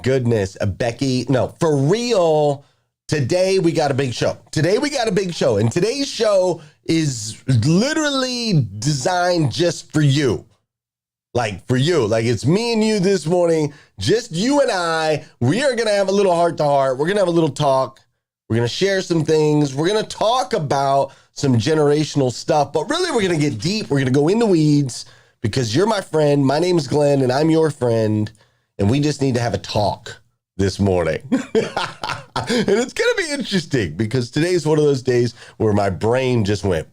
goodness, Becky. No, for real. Today we got a big show. And today's show is literally designed just for you. Like it's me and you this morning, just you and I. We are going to have a little heart to heart. We're going to have a little talk. We're going to share some things. We're going to talk about some generational stuff, but really we're going to get deep. We're going to go in the weeds because you're my friend. My name is Glenn and I'm your friend. And we just need to have a talk this morning. And it's going to be interesting because today's one of those days where my brain just went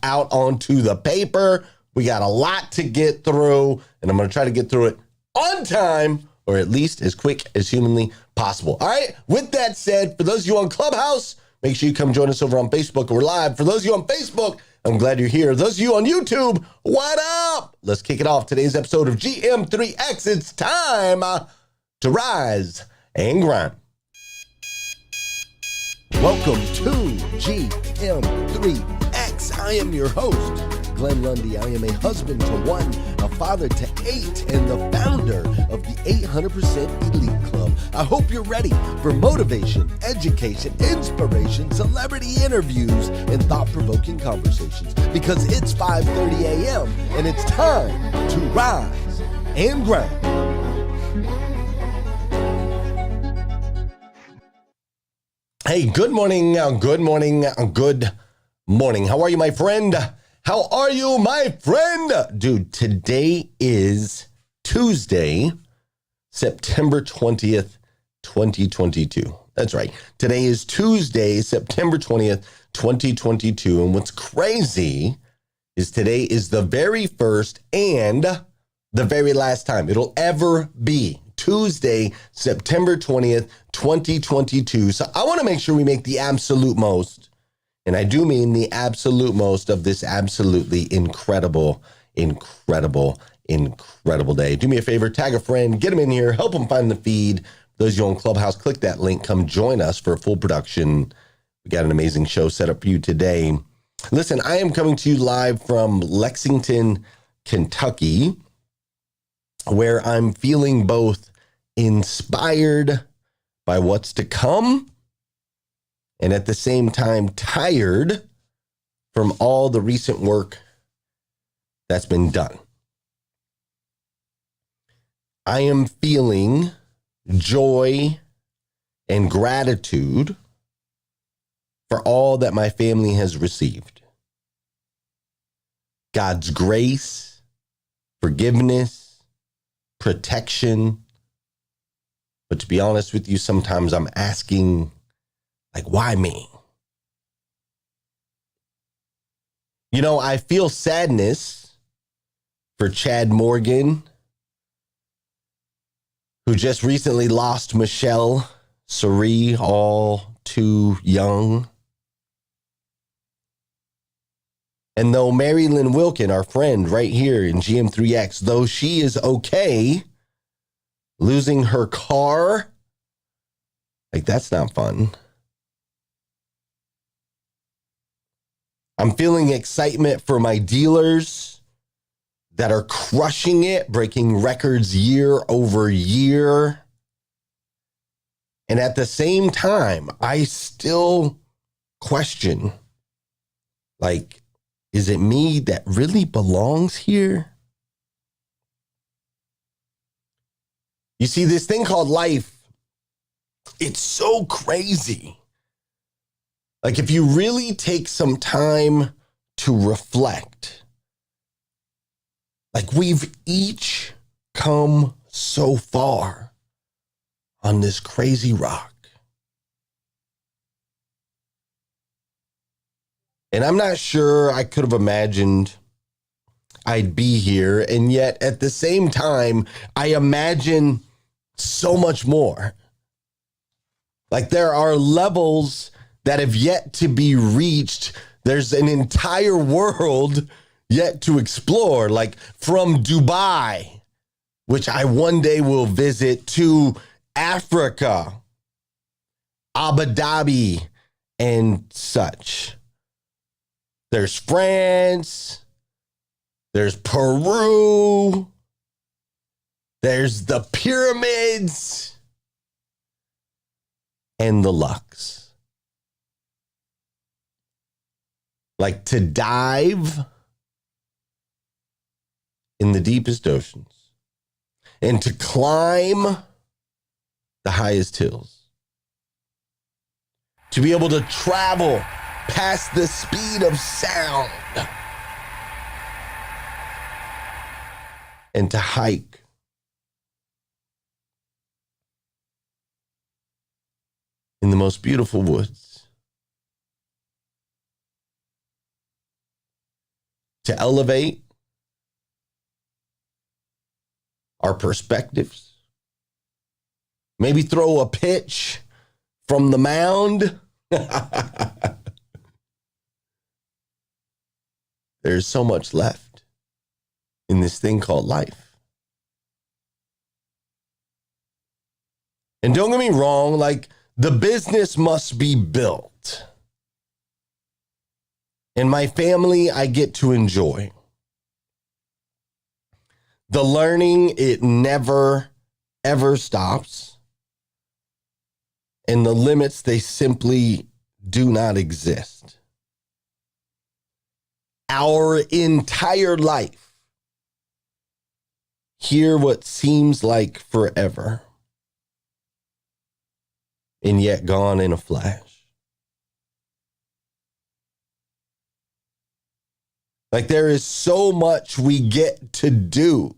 out onto the paper. We got a lot to get through, and I'm going to try to get through it on time, or at least as quick as humanly possible. All right. With that said, for those of you on Clubhouse, make sure you come join us over on Facebook. We're live. For those of you on Facebook, I'm glad you're here. Those of you on YouTube, what up? Let's kick it off. Today's episode of GM3X. It's time to rise and grind. Welcome to GM3X. I am your host, Glenn Lundy. I am a husband to one, a father to 8, and the founder of the 800% Elite Club. I hope you're ready for motivation, education, inspiration, celebrity interviews, and thought-provoking conversations because it's 5:30 a.m. and it's time to rise and grind. Hey, good morning. How are you, my friend? How are you, my friend? Dude, today is Tuesday, September 20th, 2022. That's right. Today is Tuesday, September 20th, 2022. And what's crazy is today is the very first and the very last time it'll ever be Tuesday, September 20th, 2022. So I want to make sure we make the absolute most, and I do mean the absolute most of this absolutely incredible day. Do me a favor, tag a friend, get them in here, help them find the feed. Those of you on Clubhouse, click that link, come join us for a full production. We got an amazing show set up for you today. Listen, I am coming to you live from Lexington, Kentucky, where I'm feeling both inspired by what's to come and at the same time tired from all the recent work that's been done. I am feeling joy and gratitude for all that my family has received. God's grace, forgiveness, protection. But to be honest with you, sometimes I'm asking, like, why me? You know, I feel sadness for Chad Morgan, who just recently lost Michelle Cerie, all too young. And though Marilyn Wilkin, our friend right here in GM3X, though she is okay, losing her car, like, that's not fun. I'm feeling excitement for my dealers that are crushing it, breaking records year over year. And at the same time, I still question, like, is it me that really belongs here? You see, this thing called life, it's so crazy. Like, if you really take some time to reflect, like, we've each come so far on this crazy rock. And I'm not sure I could have imagined I'd be here. And yet at the same time, I imagine so much more. Like, there are levels that have yet to be reached. There's an entire world yet to explore, like from Dubai, which I one day will visit, to Africa, Abu Dhabi, and such. There's France, there's Peru, There's the pyramids and the Lux. Like to dive in the deepest oceans and to climb the highest hills. To be able to travel past the speed of sound and to hike in the most beautiful woods. To elevate our perspectives. Maybe throw a pitch from the mound. There's so much left in this thing called life. And don't get me wrong, like the business must be built. And my family, I get to enjoy. The learning, it never, ever stops. And the limits, they simply do not exist. Our entire life, here what seems like forever, and yet gone in a flash. Like there is so much we get to do,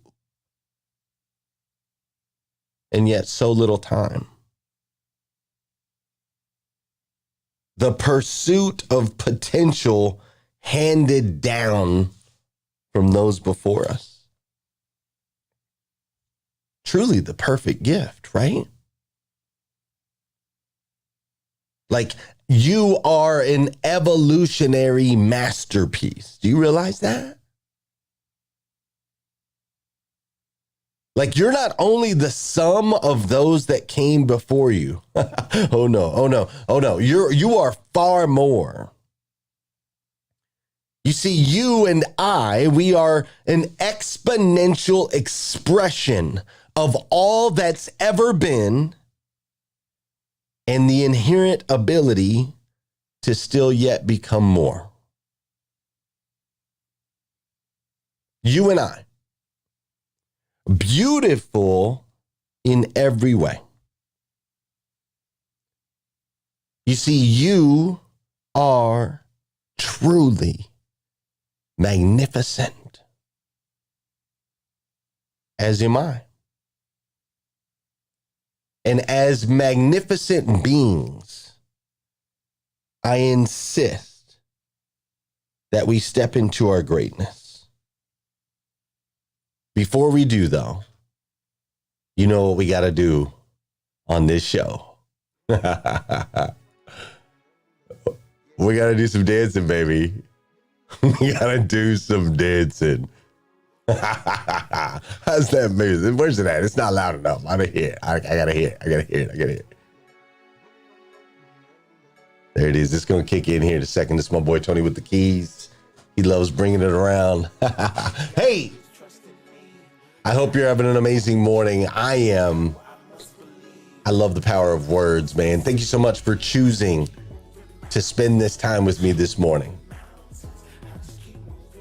and yet so little time. The pursuit of potential handed down from those before us. Truly the perfect gift, right? Like you are an evolutionary masterpiece. Do you realize that? Like you're not only the sum of those that came before you. Oh no. You are far more. You see, you and I, we are an exponential expression of all that's ever been and the inherent ability to still yet become more. You and I, beautiful in every way. You see, you are truly magnificent, as am I. And as magnificent beings, I insist that we step into our greatness. Before we do, though, you know what we got to do on this show. We got to do some dancing, baby. We got to do some dancing. How's that music? Where's it at? It's not loud enough. I didn't hear it. I gotta hear it. There it is. It's gonna kick in here in a second. This is my boy Tony with the keys. He loves bringing it around. Hey, I hope you're having an amazing morning. I am. I love the power of words, man. Thank you so much for choosing to spend this time with me this morning.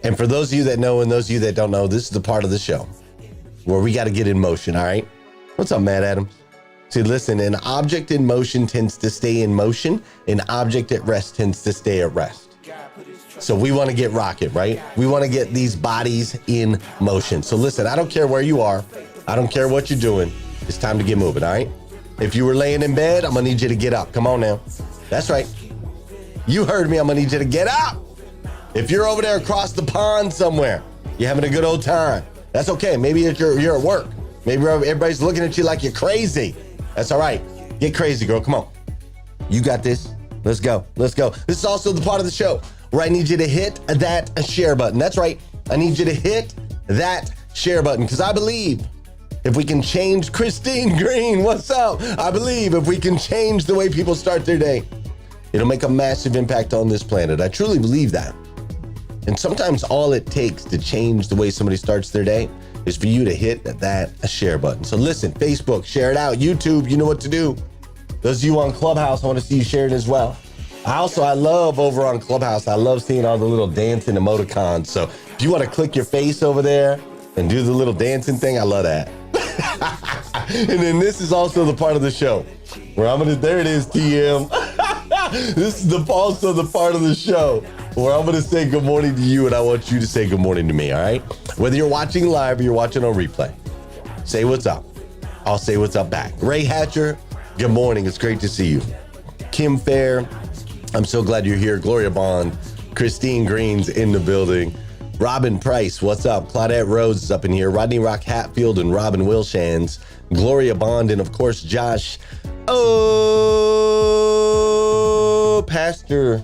And for those of you that know and those of you that don't know, this is the part of the show where we got to get in motion, all right? What's up, Matt Adams? See, listen, an object in motion tends to stay in motion. An object at rest tends to stay at rest. So we want to get rocket, right? We want to get these bodies in motion. So listen, I don't care where you are. I don't care what you're doing. It's time to get moving, all right? If you were laying in bed, I'm going to need you to get up. Come on now. That's right. You heard me. I'm going to need you to get up. If you're over there across the pond somewhere, you're having a good old time. That's okay. Maybe you're at work. Maybe everybody's looking at you like you're crazy. That's all right. Get crazy, girl. Come on. You got this. Let's go. This is also the part of the show where I need you to hit that share button. That's right. I need you to hit that share button because I believe if we can change Christine Green, what's up? I believe if we can change the way people start their day, it'll make a massive impact on this planet. I truly believe that. And sometimes all it takes to change the way somebody starts their day is for you to hit that share button. So listen, Facebook, share it out. YouTube, you know what to do. Those of you on Clubhouse, I want to see you share it as well. I love over on Clubhouse, I love seeing all the little dancing emoticons. So if you want to click your face over there and do the little dancing thing, I love that. And then this is also the part of the show where there it is, TM. This is also the part of the show where I'm going to say good morning to you, and I want you to say good morning to me, all right? Whether you're watching live or you're watching on replay, say what's up. I'll say what's up back. Ray Hatcher, good morning. It's great to see you. Kim Fair, I'm so glad you're here. Gloria Bond, Christine Green's in the building. Robin Price, what's up? Claudette Rose is up in here. Rodney Rock Hatfield and Robin Wilshans. Gloria Bond, and of course, Josh. Oh, Pastor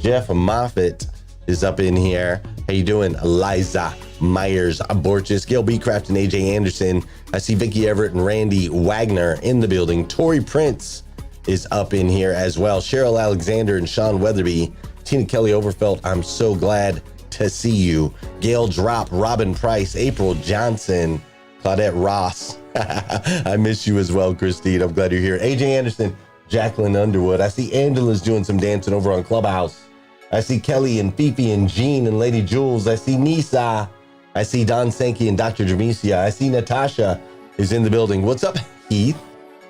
Jeff Moffitt is up in here. How you doing? Eliza Myers Borges, Gail B. Craft and AJ Anderson. I see Vicky Everett and Randy Wagner in the building. Tori Prince is up in here as well. Cheryl Alexander and Sean Weatherby. Tina Kelly Overfelt, I'm so glad to see you. Gail Drop, Robin Price, April Johnson, Claudette Ross. I miss you as well, Christine. I'm glad you're here. AJ Anderson, Jacqueline Underwood. I see Angela's doing some dancing over on Clubhouse. I see Kelly and Fifi and Jean and Lady Jules. I see Nisa. I see Don Sankey and Dr. Jamesia. I see Natasha is in the building. What's up, Heath?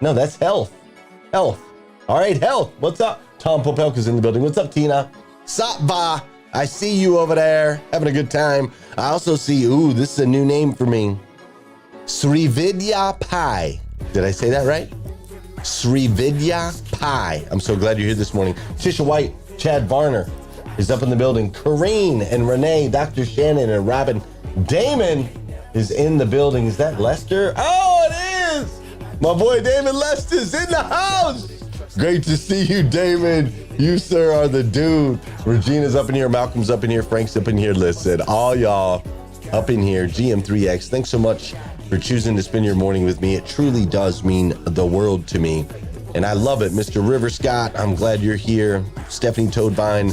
No, that's Health. Health. All right, Health. What's up? Tom Popelka's in the building. What's up, Tina? Satva. I see you over there having a good time. I also see, this is a new name for me. Srividya Pai. Did I say that right? Srividya Pai. I'm so glad you're here this morning. Tisha White, Chad Varner is up in the building. Corrine and Renee, Dr. Shannon and Robin. Damon is in the building. Is that Lester? Oh, it is! My boy Damon Lester's in the house! Great to see you, Damon. You, sir, are the dude. Regina's up in here. Malcolm's up in here. Frank's up in here. Listen, all y'all up in here. GM3X, thanks so much for choosing to spend your morning with me. It truly does mean the world to me. And I love it. Mr. River Scott, I'm glad you're here. Stephanie Toadvine.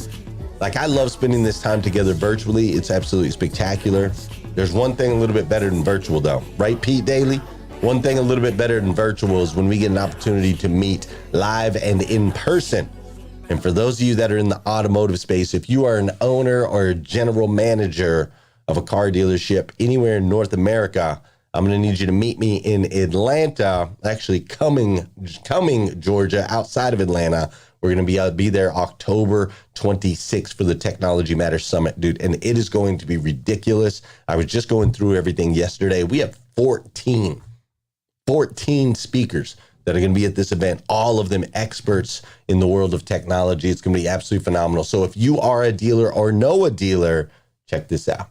I love spending this time together virtually. It's absolutely spectacular. There's one thing a little bit better than virtual, though. Right, Pete Daly? One thing a little bit better than virtual is when we get an opportunity to meet live and in person. And for those of you that are in the automotive space, if you are an owner or a general manager of a car dealership anywhere in North America, I'm going to need you to meet me in Atlanta, actually coming Georgia, outside of Atlanta. We're going to be there October 26th for the Technology Matters Summit, dude. And it is going to be ridiculous. I was just going through everything yesterday. We have 14 speakers that are going to be at this event, all of them experts in the world of technology. It's going to be absolutely phenomenal. So if you are a dealer or know a dealer, check this out.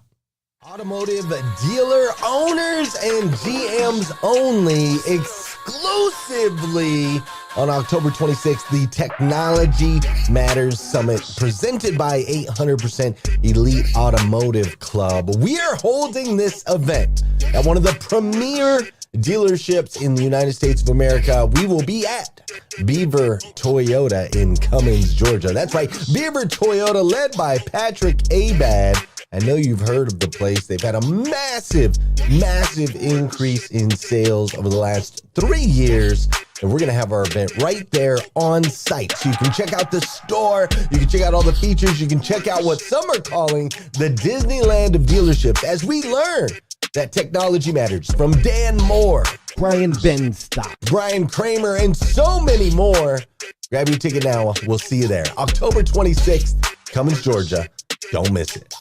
Automotive dealer owners and GMs only, exclusively on October 26th, the Technology Matters Summit presented by 800% Elite Automotive Club. We are holding this event at one of the premier dealerships in the United States of America. We will be at Beaver Toyota in Cummins, Georgia. That's right, Beaver Toyota, led by Patrick Abad. I know you've heard of the place. They've had a massive increase in sales over the last 3 years. And we're going to have our event right there on site. So you can check out the store. You can check out all the features. You can check out what some are calling the Disneyland of dealerships as we learn that technology matters from Dan Moore, Brian Benstock, Brian Kramer, and so many more. Grab your ticket now. We'll see you there. October 26th, Cummins, Georgia. Don't miss it.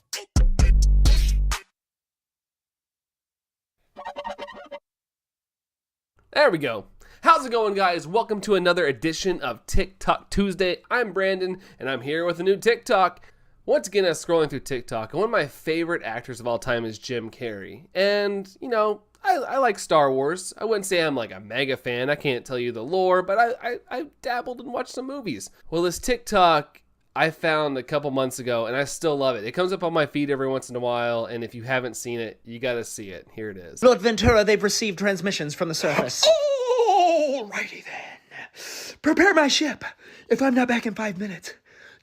There we go. How's it going, guys? Welcome to another edition of Tik Tok Tuesday. I'm Brandon, and I'm here with a new TikTok. Once again, I was scrolling through TikTok, and one of my favorite actors of all time is Jim Carrey. And, you know, I like Star Wars. I wouldn't say I'm like a mega fan. I can't tell you the lore, but I dabbled and watched some movies. Well, this TikTok I found a couple months ago, and I still love it. It comes up on my feed every once in a while, and if you haven't seen it, you got to see it. Here it is. Lord Ventura, they've received transmissions from the surface. Alrighty then. Prepare my ship. If I'm not back in 5 minutes,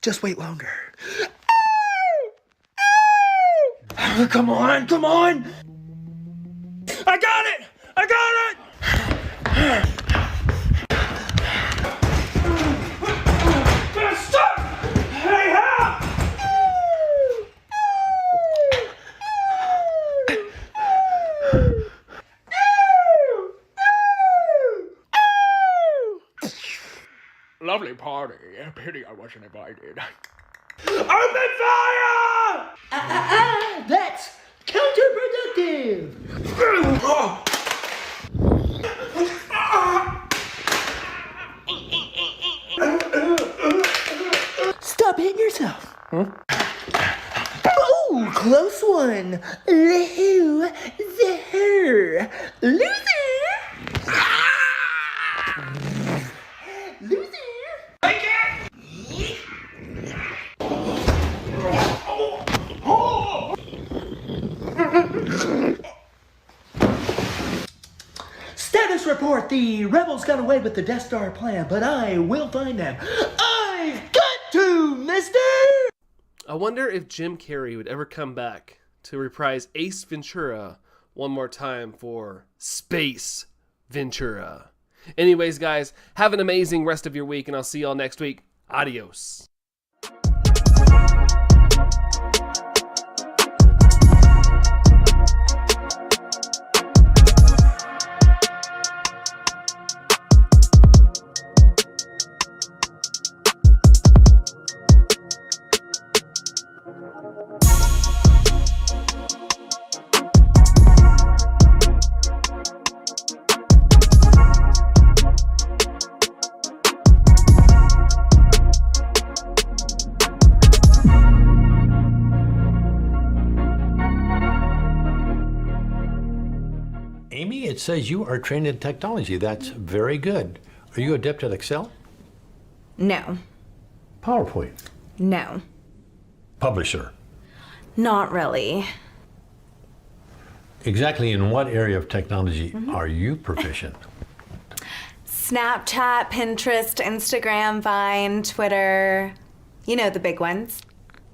just wait longer. Come on. I got it! I got it! Stop! Hey, help! Lovely party. Pity I wasn't invited. Open fire! That's counterproductive! Stop hitting yourself. Oh, close one. Loser. Loser. Status report. The rebels got away with the Death Star plan, but I will find them. I've got to, mister! I wonder if Jim Carrey would ever come back to reprise Ace Ventura one more time for Space Ventura. Anyways, guys, have an amazing rest of your week, and I'll see y'all next week. Adios. Amy, it says you are trained in technology. That's very good. Are you adept at Excel? No. PowerPoint? No. Publisher? Not really. Exactly in what area of technology are you proficient? Snapchat, Pinterest, Instagram, Vine, Twitter. You know, the big ones.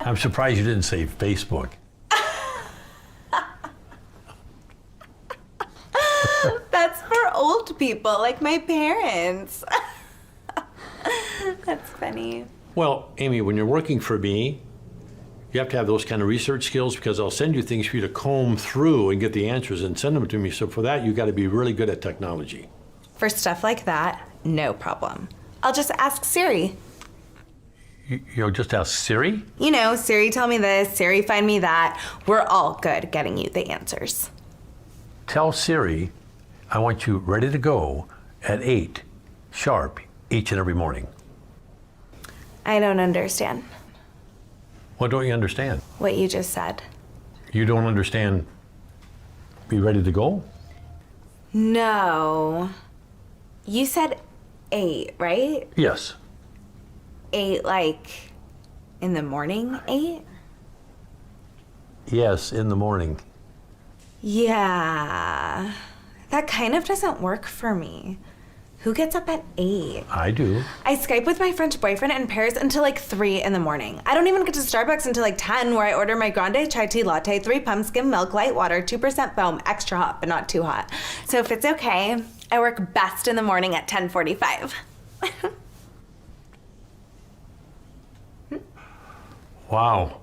I'm surprised you didn't say Facebook. That's for old people, like my parents. That's funny. Well, Amy, when you're working for me, you have to have those kind of research skills because I'll send you things for you to comb through and get the answers and send them to me. So for that, you got to be really good at technology. For stuff like that, no problem. I'll just ask Siri. You'll just ask Siri? You know, Siri tell me this, Siri find me that. We're all good at getting you the answers. Tell Siri I want you ready to go at 8 sharp each and every morning. I don't understand What don't you understand? what you just said. You don't understand be ready to go? No. You said 8, right? Yes. 8 like in the morning 8? Yes, in the morning. Yeah. That kind of doesn't work for me. Who gets up at 8? I do. I Skype with my French boyfriend in Paris until like 3 in the morning. I don't even get to Starbucks until like 10, where I order my grande chai tea latte, 3 pump skim milk, light water, 2% foam, extra hot but not too hot. So if it's okay, I work best in the morning at 10:45. Wow.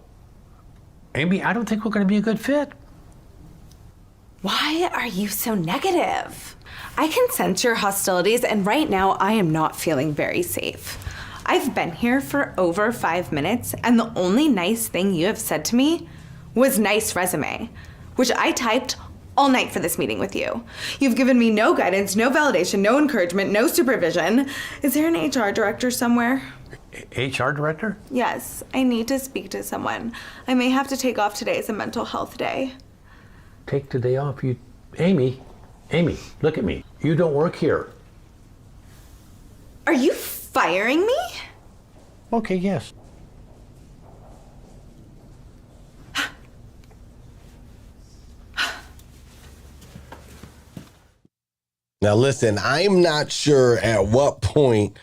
Amy, I don't think we're going to be a good fit. Why are you so negative? I can sense your hostilities, and right now I am not feeling very safe. I've been here for over 5 minutes, and the only nice thing you have said to me was nice resume, which I typed all night for this meeting with you. You've given me no guidance, no validation, no encouragement, no supervision. Is there an HR director somewhere? HR director? Yes, I need to speak to someone. I may have to take off today as a mental health day. Take the day off. Amy, look at me. You don't work here. Are you firing me? Okay, yes. Now, listen, I'm not sure at what point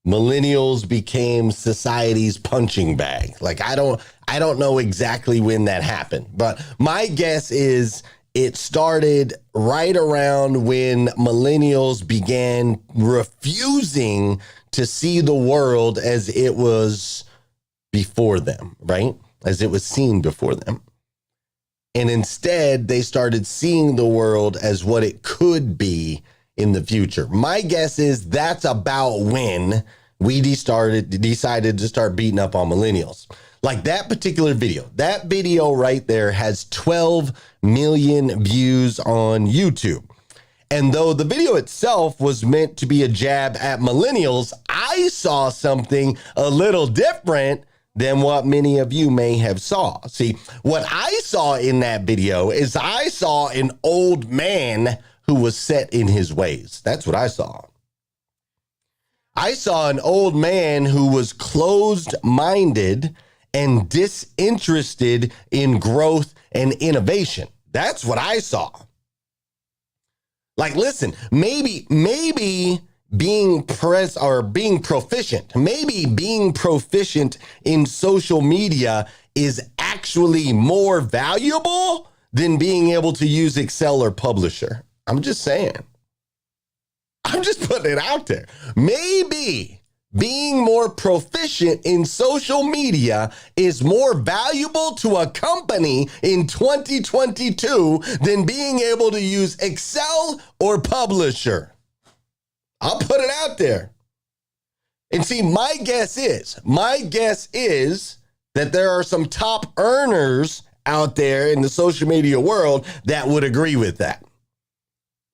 millennials became society's punching bag. Like, I don't know exactly when that happened, but my guess is it started right around when millennials began refusing to see the world as it was before them, right? As it was seen before them. And instead, they started seeing the world as what it could be in the future. My guess is that's about when we decided to start beating up on millennials. Like that particular video. That video right there has 12 million views on YouTube. And though the video itself was meant to be a jab at millennials, I saw something a little different than what many of you may have saw. See, what I saw in that video is I saw an old man who was set in his ways. That's what I saw. I saw an old man who was closed-minded and disinterested in growth and innovation. That's what I saw. Like, listen, maybe being proficient in social media is actually more valuable than being able to use Excel or Publisher. I'm just saying. I'm just putting it out there. Maybe being more proficient in social media is more valuable to a company in 2022 than being able to use Excel or Publisher. I'll put it out there. And see, my guess is that there are some top earners out there in the social media world that would agree with that.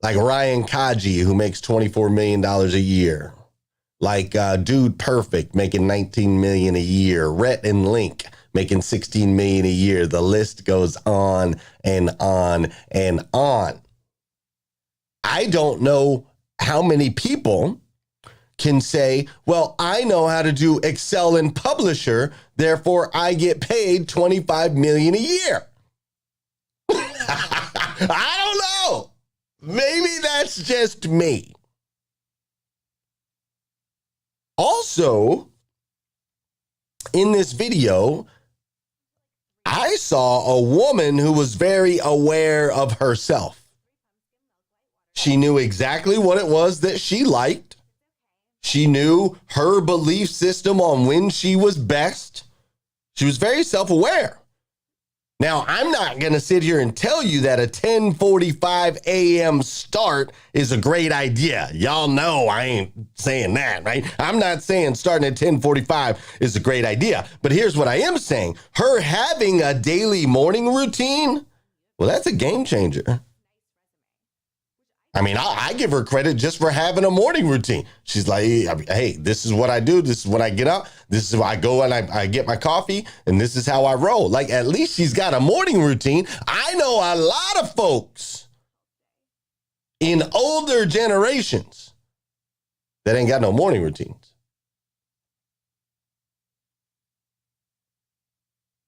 Like Ryan Kaji, who makes $24 million a year. Like Dude Perfect, making $19 million a year. Rhett and Link, making $16 million a year. The list goes on and on and on. I don't know how many people can say, well, I know how to do Excel and Publisher, therefore I get paid $25 million a year. I don't know. Maybe that's just me. Also, in this video, I saw a woman who was very aware of herself. She knew exactly what it was that she liked. She knew her belief system on when she was best. She was very self-aware. Now, I'm not going to sit here and tell you that a 10:45 a.m. start is a great idea. Y'all know I ain't saying that, right? I'm not saying starting at 10:45 is a great idea. But here's what I am saying. Her having a daily morning routine, well, that's a game changer. I mean, I give her credit just for having a morning routine. She's like, hey, this is what I do. This is when I get up. This is where I go and I get my coffee, and this is how I roll. Like, at least she's got a morning routine. I know a lot of folks in older generations that ain't got no morning routines.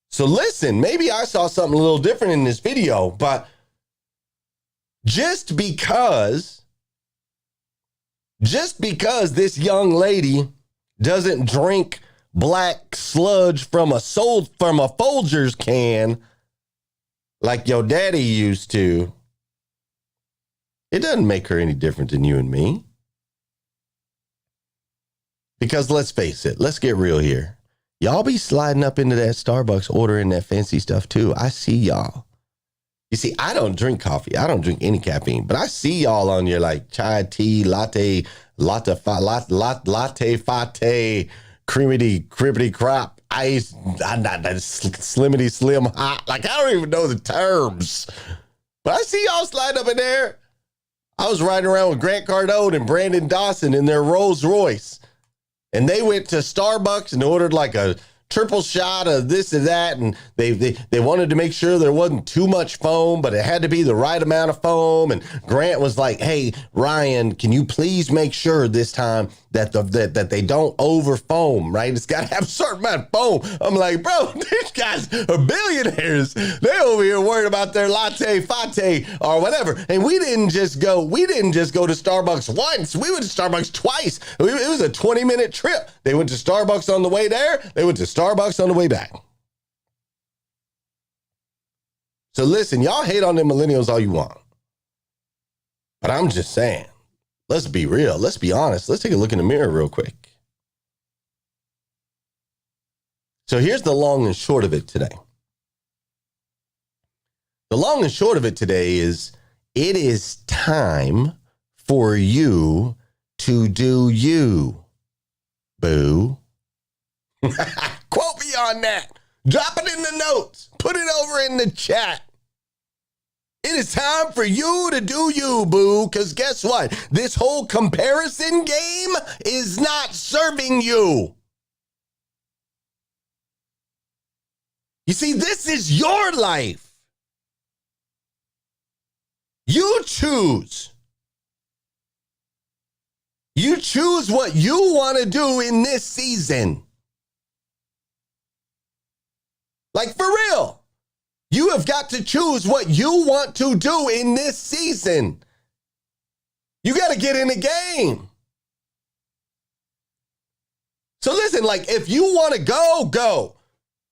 So listen, maybe I saw something a little different in this video, but just because this young lady doesn't drink black sludge from a Folgers can like your daddy used to, it doesn't make her any different than you and me. Because let's face it, let's get real here. Y'all be sliding up into that Starbucks ordering that fancy stuff too. I see y'all. You see, I don't drink coffee. I don't drink any caffeine, but I see y'all on your like chai tea, latte, fate, cribbity crop, ice, slimmity slim hot. Like, I don't even know the terms, but I see y'all slide up in there. I was riding around with Grant Cardone and Brandon Dawson in their Rolls Royce, and they went to Starbucks and ordered like a triple shot of this and that, and they wanted to make sure there wasn't too much foam, but it had to be the right amount of foam. And Grant was like, hey, Ryan, can you please make sure this time that they don't over foam, right? It's got to have a certain amount of foam. I'm like, bro, these guys are billionaires. They over here worried about their latte, fate, or whatever. And we didn't just go to Starbucks once. We went to Starbucks twice. It was a 20-minute trip. They went to Starbucks on the way there. They went to Starbucks on the way back. So listen, y'all hate on the millennials all you want. But I'm just saying, let's be real. Let's be honest. Let's take a look in the mirror real quick. So here's the long and short of it today. The long and short of it today is it is time for you to do you, boo. Quote me on that. Drop it in the notes. Put it over in the chat. It is time for you to do you, boo, because guess what? This whole comparison game is not serving you. You see, this is your life. You choose. You choose what you want to do in this season. Like, for real. You have got to choose what you want to do in this season. You got to get in the game. So listen, like, if you want to go, go.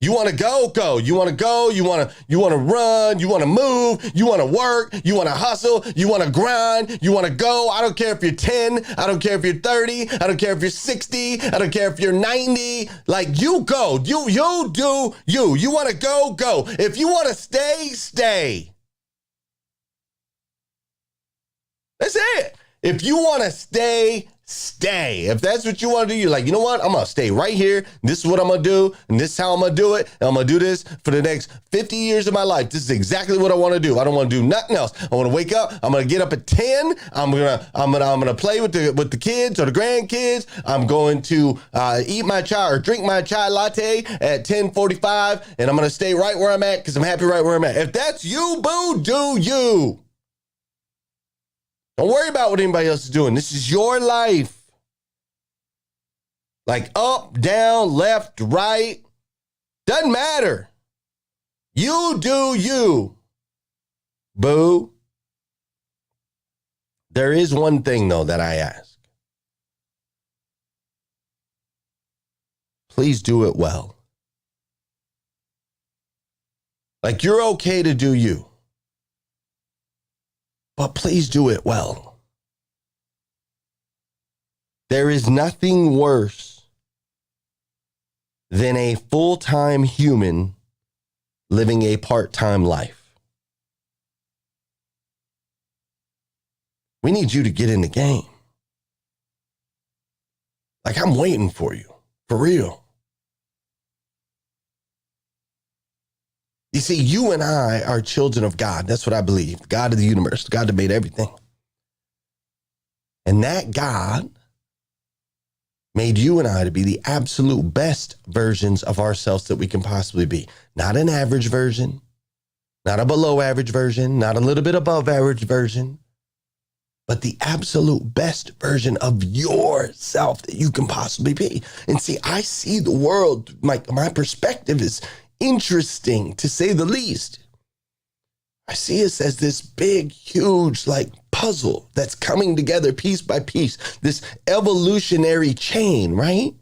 You want to go, go. You want to go, you want to run, you want to move, you want to work, you want to hustle, you want to grind, you want to go. I don't care if you're 10, I don't care if you're 30, I don't care if you're 60, I don't care if you're 90. Like, you go. You do you. You want to go, go. If you want to stay, stay. That's it. If you want to stay, stay. If that's what you want to do, you're like, you know what? I'm going to stay right here. This is what I'm going to do. And this is how I'm going to do it. And I'm going to do this for the next 50 years of my life. This is exactly what I want to do. I don't want to do nothing else. I want to wake up. I'm going to get up at 10. I'm going to play with the kids or the grandkids. I'm going to eat my chai or drink my chai latte at 10:45. And I'm going to stay right where I'm at because I'm happy right where I'm at. If that's you, boo, do you. Don't worry about what anybody else is doing. This is your life. Like up, down, left, right. Doesn't matter. You do you. Boo. There is one thing, though, that I ask. Please do it well. Like, you're okay to do you. But please do it well. There is nothing worse than a full-time human living a part-time life. We need you to get in the game. Like, I'm waiting for you, for real. You see, you and I are children of God. That's what I believe. God of the universe, God that made everything. And that God made you and I to be the absolute best versions of ourselves that we can possibly be. Not an average version, not a below average version, not a little bit above average version, but the absolute best version of yourself that you can possibly be. And see, I see the world, my perspective is interesting, to say the least. I see us as this big, huge, like, puzzle that's coming together piece by piece, this evolutionary chain, right?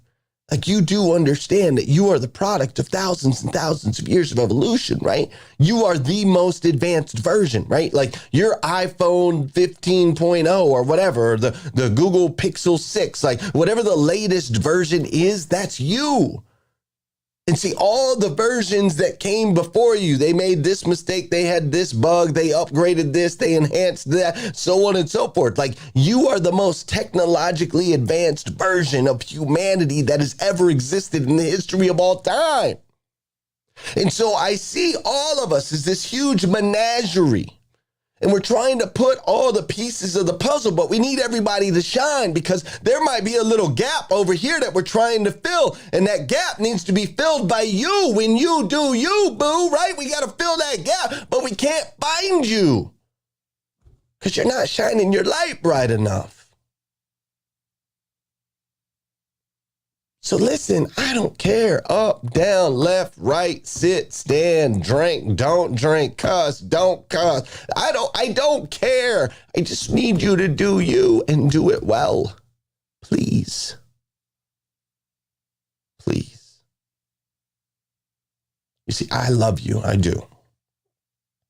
Like, you do understand that you are the product of thousands and thousands of years of evolution, right? You are the most advanced version, right? Like your iPhone 15.0 or whatever, or the Google Pixel 6, like whatever the latest version is, that's you. And see, all the versions that came before you, they made this mistake, they had this bug, they upgraded this, they enhanced that, so on and so forth. Like, you are the most technologically advanced version of humanity that has ever existed in the history of all time. And so I see all of us as this huge menagerie. And we're trying to put all the pieces of the puzzle, but we need everybody to shine because there might be a little gap over here that we're trying to fill. And that gap needs to be filled by you when you do you, boo, right? We got to fill that gap, but we can't find you because you're not shining your light bright enough. So listen, I don't care. Up, down, left, right, sit, stand, drink, don't drink, cuss, don't cuss. I don't care. I just need you to do you and do it well. Please. Please. You see, I love you. I do.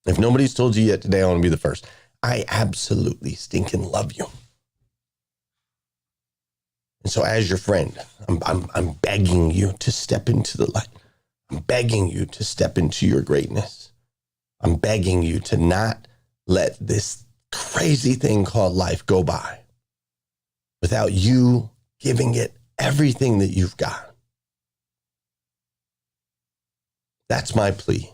If nobody's told you yet today, I want to be the first. I absolutely stinking love you. And so as your friend, I'm begging you to step into the light. I'm begging you to step into your greatness. I'm begging you to not let this crazy thing called life go by without you giving it everything that you've got. That's my plea.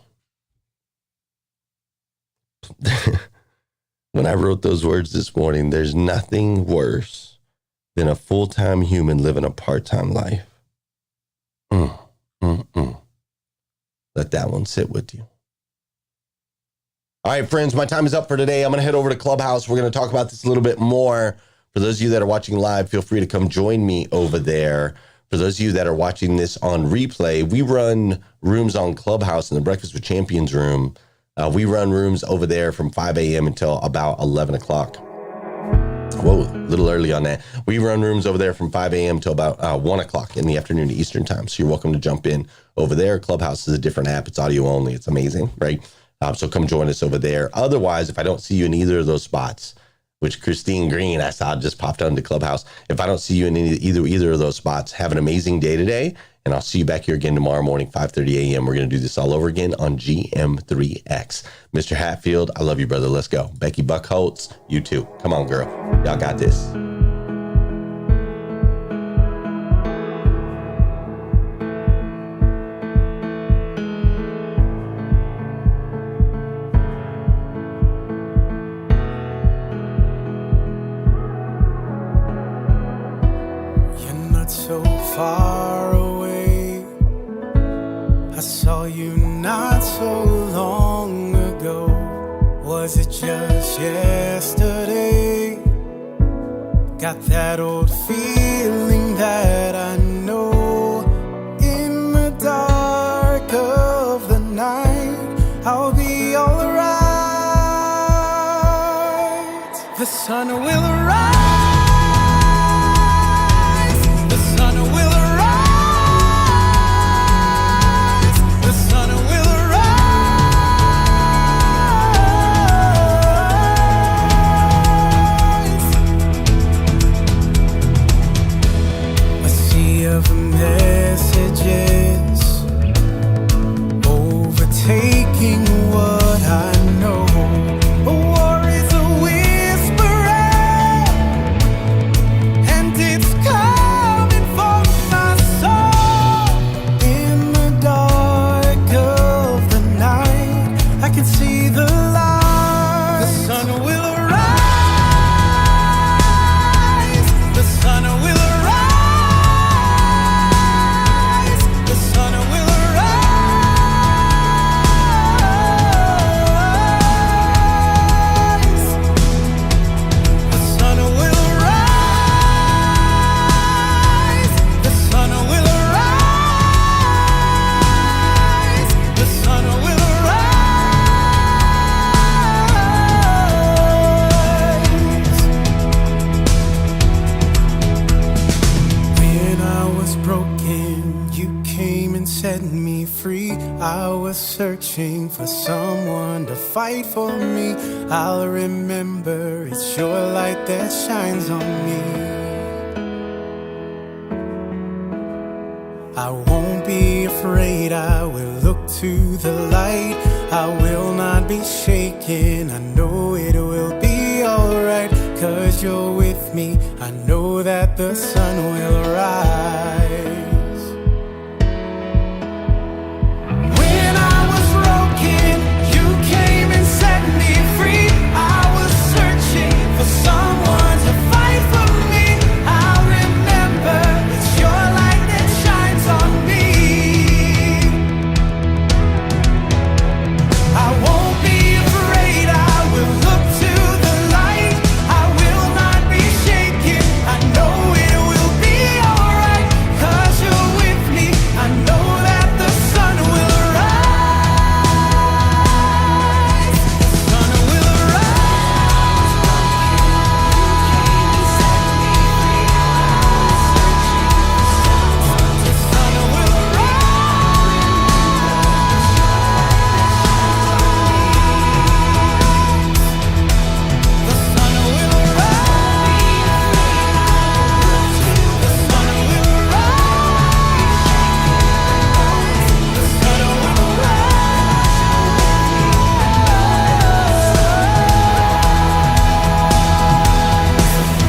When I wrote those words this morning, there's nothing worse than a full-time human living a part-time life. Let that one sit with you. All right, friends, my time is up for today. I'm going to head over to Clubhouse. We're going to talk about this a little bit more. For those of you that are watching live, feel free to come join me over there. For those of you that are watching this on replay, we run rooms on Clubhouse in the Breakfast with Champions room. We run rooms over there from 5 a.m. until about 11 o'clock. Whoa, a little early on that. We run rooms over there from 5 a.m. till about 1 o'clock in the afternoon Eastern time. So you're welcome to jump in over there. Clubhouse is a different app. It's audio only. It's amazing, right? So come join us over there. Otherwise, if I don't see you in either of those spots, which Christine Green, I saw just popped onto Clubhouse. If I don't see you in either of those spots, have an amazing day today. And I'll see you back here again tomorrow morning, 5:30 a.m. We're going to do this all over again on GM3X. Mr. Hatfield, I love you, brother. Let's go. Becky Buckholtz, you too. Come on, girl. Y'all got this. You're not so far away. I saw you not so long ago. Was it just yesterday? Got that old feeling that I know. In the dark of the night, I'll be alright. The sun will arise. The sun will arise. The sun will arise. A sea of messages overtaking what I know. A war is a whisperer, and it's coming for my soul. In the dark of the night, I can see the light. The sun will arise. The sun will arise. The sun will arise. The sun will arise. The sun will arise. The sun will arise. When I was broken, you came and set me free. I was searching for someone to fight for me. I'll remember it's your light that shines on me. I won't be afraid, I will look to the light. I will not be shaken, I know it will be alright. 'Cause you're with me, I know that the sun will rise.